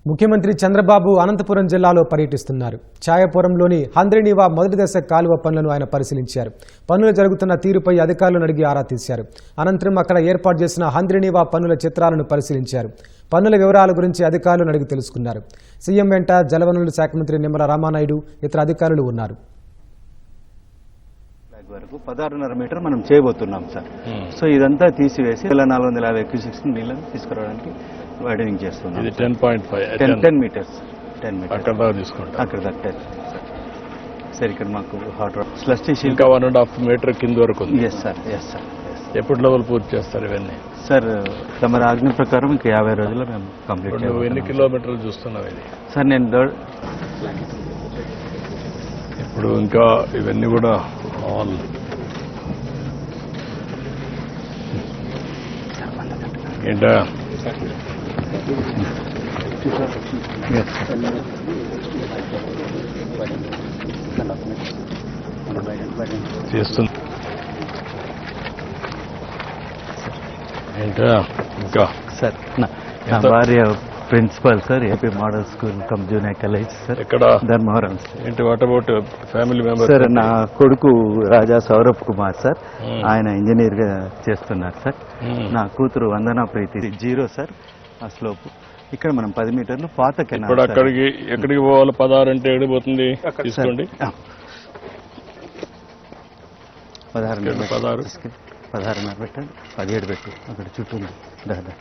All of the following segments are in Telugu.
ముఖ్యమంత్రి చంద్రబాబు అనంతపురం జిల్లాలో పర్యటిస్తున్నారు. ఛాయపురంలోని హంద్రినీవా మొదటి దశ కాలువ పనులను ఆయన పరిశీలించారు. పనులు జరుగుతున్న తీరుపై అధికారులను అడిగి ఆరా తీశారు. అనంతరం అక్కడ ఏర్పాటు చేసిన హంద్రినీవా పనుల చిత్రాలను పరిశీలించారు. పనుల వివరాల గురించి అధికారులను అడిగి తెలుసుకున్నారు. సీఎం వెంట జలవనరుల శాఖ మంత్రి నిమ్మల రామానాయుడు ఇతర అధికారులు ఉన్నారు. వరకు 16.5 మీటర్ మనం చేయబోతున్నాం సార్. సో ఇదంతా తీసివేసి 450 క్యూసెక్స్ నీళ్ళని తీసుకురావడానికి వైడనింగ్ చేస్తున్నాం. ఇది 10.5 10 మీటర్స్ అక్కడ దాకా తీసుకుంటాం. అక్కడ దాకా సార్. ఇక్కడ మాకు హాట్ వాటర్ స్లష్ ఇంకా 1.5 మీటర్ కింద వరకు ఉంది. Yes sir. ఎప్పుడు లెవెల్ పూర్తి చేస్తారు ఇవన్నీ? సార్ తమ ఆజ్ఞ ప్రకారం ఇంకా 50 రోజుల్లో మేము కంప్లీట్ చేస్తాం. ఎన్ని కిలోమీటర్లు చూస్తున్నావు ఇది? సార్ నేను ఇప్పుడు ఇంకా ఇవన్నీ కూడా ఆల్ ఏంటా చేస్తుంది ఏంటా ఇంకా సార్ నా భార్య principal sir, AP model school cum junior college sir. ఎక్కడ? ధర్మవరం. ఏంటి what about family members? Sir నా కొడుకు రాజా సౌరభ్ కుమార్ సార్, ఆయన ఇంజనీర్ గా చేస్తున్నారు సార్. నా కూతురు వందనా ప్రీతి 0 సార్ ఆ స్లోప్. ఇక్కడ మనం 10 మీటర్లు పాత కెనాల్. ఇప్పుడు ఎక్కడికి పోవాలి? 16 అంటే ఎడిపోతుంది తీసుకోండి. 16 పెట్టండి, 17 పెట్టు. అక్కడ చుట్టూ దాదా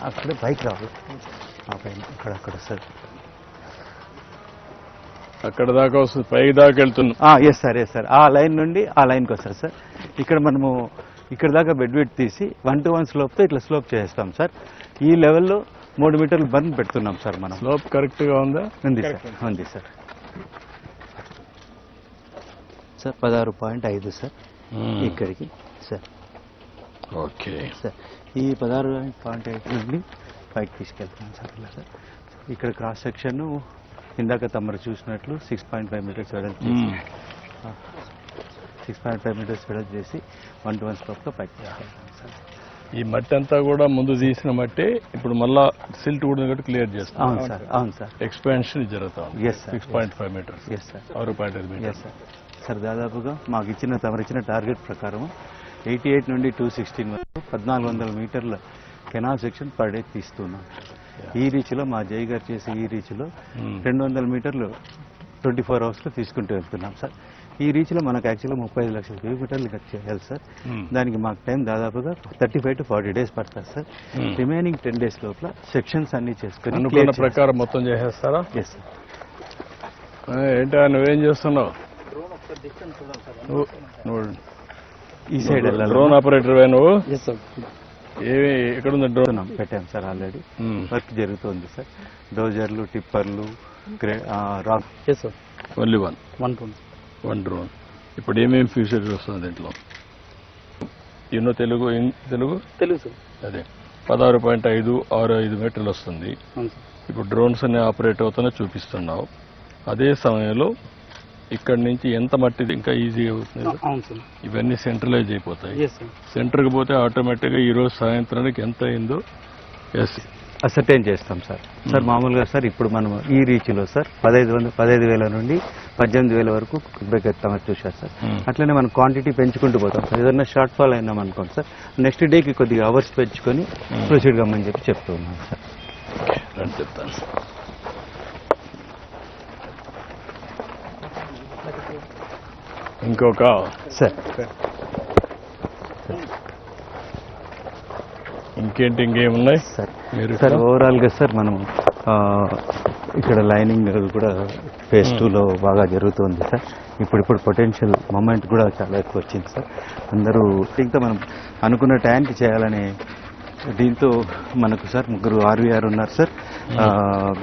అక్కడ బైక్ రావాలి. అక్కడ సార్ అక్కడ దాకా వస్తుంది, పై దాకా వెళ్తున్నాం. Yes sir. ఆ లైన్ నుండి ఆ లైన్కి వస్తారు సార్. ఇక్కడ మనము ఇక్కడ దాకా బెడ్ వెయిట్ తీసి 1-to-1 స్లోప్తో ఇట్లా స్లోప్ చేస్తాం సార్. ఈ లెవెల్లో 3 మీటర్లు బర్న్ పెడుతున్నాం సార్. మనం స్లోప్ కరెక్ట్ గా ఉందా? ఉంది సార్. 16.5 సార్ ఇక్కడికి సార్. ఓకే సార్, ఈ 16.5 నుండి పైకి తీసుకెళ్తాం సార్. ఇలా సార్ ఇక్కడ క్రాస్ సెక్షన్ ఇందాక తమరు చూసినట్లు 6.5 మీటర్స్ వెడల్పు చేసి 6.5 మీటర్స్ వెడల్పు చేసి 1-to-1 స్లోప్తో పైకి తీసుకెళ్తాం సార్. ఈ మట్టి అంతా కూడా ముందు తీసిన మట్టి ఇప్పుడు మళ్ళా సిల్ట్ కూడా క్లియర్ చేస్తాం. అవును సార్. ఎక్స్పాన్షన్ జరుగుతాం. 6.5 మీటర్స్. 6.5 metres sir. దాదాపుగా మాకు తమరిచ్చిన టార్గెట్ ప్రకారం 88 నుండి 216 వరకు 1400 మీటర్ల కెనాల్ సెక్షన్ పర్ డే తీస్తున్నాం. ఈ రీచ్లో మా జై గారు చేసి ఈ రీచ్లో 200 మీటర్లు 24 అవర్స్లో తీసుకుంటూ వెళ్తున్నాం సార్. ఈ రీచ్లో మనకు యాక్చువల్గా 35 లక్షల కిలోమీటర్లు చేయాలి సార్. దానికి మాకు టైం దాదాపుగా 35 to 40 days పడుతుంది సార్. రిమైనింగ్ 10 days లోపల సెక్షన్స్ అన్ని చేసుకుని అనుకున్న ప్రకారం మొత్తం చేసేస్తారా? Yes sir. ఏంటా నువ్వేం చేస్తున్నావు? ఈ సైడ్ డ్రోన్ ఆపరేటర్ నువ్వు? ఏమి ఎక్కడుంది డ్రోన్? పెట్టాం సార్, ఆల్రెడీ వర్క్ జరుగుతుంది సార్. డోజర్లు, టిప్పర్లు, రాక్. Only one drone. ఇప్పుడు ఏమేమి ఫ్యూచర్స్ వస్తుంది దీంట్లో? తెలుగు సార్. అదే 16.5 మీటర్లు వస్తుంది. ఇప్పుడు డ్రోన్స్ అనే ఆపరేట్ అవుతున్నా చూపిస్తున్నావు. అదే సమయంలో ఇక్కడ నుంచి ఎంత మట్టి ఇంకా ఈజీగా అవుతుంది. ఇవన్నీ సెంట్రలైజ్ అయిపోతాయి. సెంటర్కి పోతే ఆటోమేటిక్గా ఈ రోజు సాయంత్రానికి ఎంత అయిందో అసర్టైన్ చేస్తాం సార్. సార్ మామూలుగా సార్ ఇప్పుడు మనం ఈ రీచ్లో సార్ 15,000 నుండి 18,000 వరకు ఎత్తామని చూసారు సార్. అట్లనే మనం క్వాంటిటీ పెంచుకుంటూ పోతాం సార్. ఏదైనా షార్ట్ ఫాల్ అయినాం అనుకోండి సార్, నెక్స్ట్ డేకి కొద్దిగా అవర్స్ పెంచుకొని ప్రొసీడ్ కమ్మని చెప్తూ ఉన్నాం సార్. చెప్తాను. ఇంకొక సార్ ఇంకేమున్నాయి సార్? సార్ ఓవరాల్గా సార్ మనం ఇక్కడ లైనింగ్ కూడా ఫేజ్ 2లో బాగా జరుగుతుంది సార్. ఇప్పుడు పొటెన్షియల్ మూమెంట్ కూడా చాలా ఎక్కువ వచ్చింది సార్. అందరూ ఇంకా మనం అనుకున్న ట్యాంక్ చేయాలనే దీంతో మనకు సార్ 3 RVR ఉన్నారు సార్,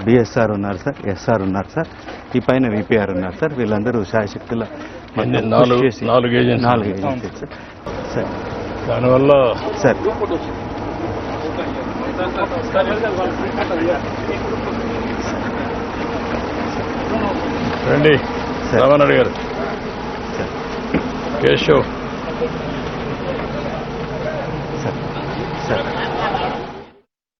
BSR ఉన్నారు సార్, SR ఉన్నారు సార్, ఈ పైన VPR ఉన్నారు సార్. వీళ్ళందరూ శాయశక్తుల 4 ఏజెన్సీ సార్. సార్ దానివల్ల సార్ రండి రామనాయుడు గారు. కేశవ్